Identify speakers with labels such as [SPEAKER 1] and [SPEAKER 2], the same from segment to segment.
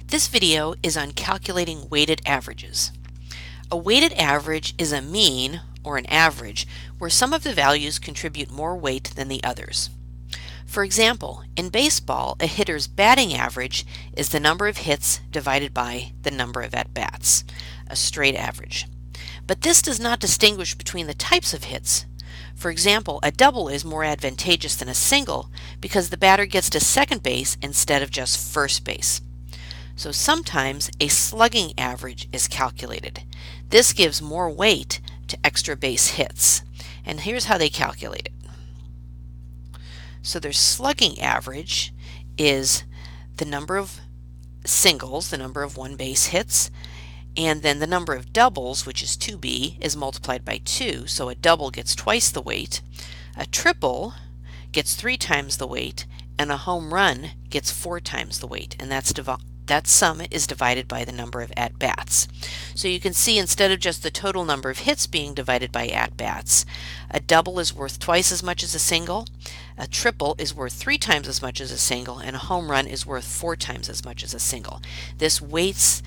[SPEAKER 1] This video is on calculating weighted averages. A weighted average is a mean, or an average, where some of the values contribute more weight than the others. For example, in baseball, a hitter's batting average is the number of hits divided by the number of at-bats, a straight average. But this does not distinguish between the types of hits. For example, a double is more advantageous than a single because the batter gets to second base instead of just first base. So sometimes a slugging average is calculated. This gives more weight to extra base hits. And here's how they calculate it. So their slugging average is the number of singles, the number of one base hits, and then the number of doubles, which is 2b, is multiplied by 2, so a double gets twice the weight, a triple gets 3 times the weight, and a home run gets 4 times the weight, and that sum is divided by the number of at-bats. So you can see instead of just the total number of hits being divided by at-bats, a double is worth twice as much as a single, a triple is worth 3 times as much as a single, and a home run is worth 4 times as much as a single. This weights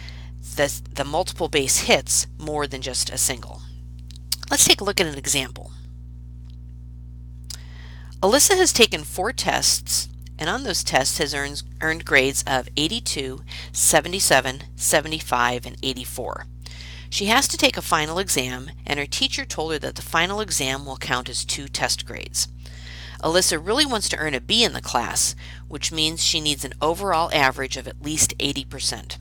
[SPEAKER 1] the multiple base hits more than just a single. Let's take a look at an example. Alyssa has taken 4 tests, and on those tests has earned grades of 82, 77, 75, and 84. She has to take a final exam, and her teacher told her that the final exam will count as 2 test grades. Alyssa really wants to earn a B in the class, which means she needs an overall average of at least 80%.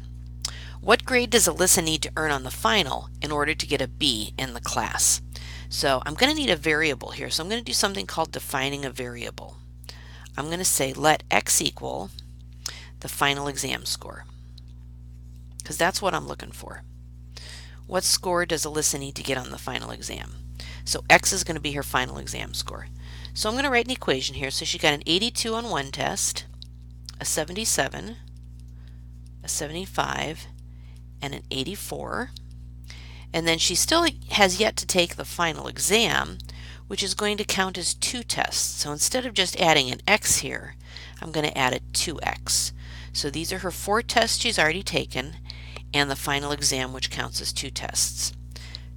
[SPEAKER 1] What grade does Alyssa need to earn on the final in order to get a B in the class? So I'm going to need a variable here, so I'm going to do something called defining a variable. I'm going to say let x equal the final exam score, because that's what I'm looking for. What score does Alyssa need to get on the final exam? So x is going to be her final exam score. So I'm going to write an equation here. So she got an 82 on one test, a 77, a 75, and an 84. And then she still has yet to take the final exam, which is going to count as 2 tests. So instead of just adding an x here, I'm going to add a 2x. So these are her 4 tests she's already taken, and the final exam, which counts as 2 tests.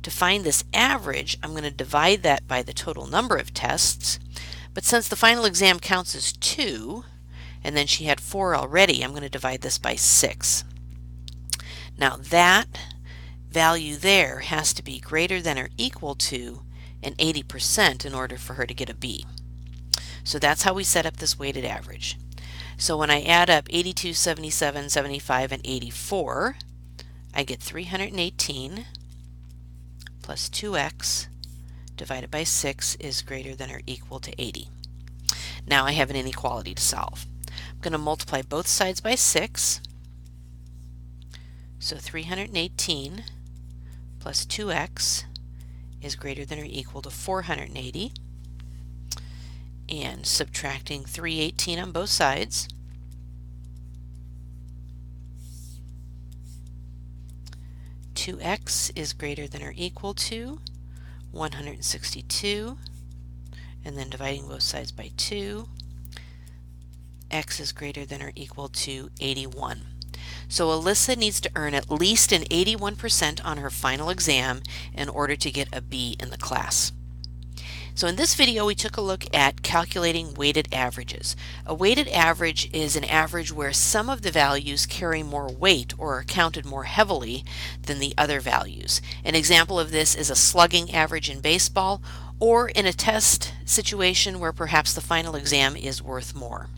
[SPEAKER 1] To find this average, I'm going to divide that by the total number of tests, but since the final exam counts as 2, and then she had 4 already, I'm going to divide this by 6. Now that value there has to be greater than or equal to an 80% in order for her to get a B. So that's how we set up this weighted average. So when I add up 82, 77, 75, and 84, I get 318 plus 2x divided by 6 is greater than or equal to 80. Now I have an inequality to solve. I'm going to multiply both sides by 6. So 318 plus 2x is greater than or equal to 480. And subtracting 318 on both sides, x is greater than or equal to 162, and then dividing both sides by 2, x is greater than or equal to 81. So Alyssa needs to earn at least an 81% on her final exam in order to get a B in the class. So in this video we took a look at calculating weighted averages. A weighted average is an average where some of the values carry more weight or are counted more heavily than the other values. An example of this is a slugging average in baseball, or in a test situation where perhaps the final exam is worth more.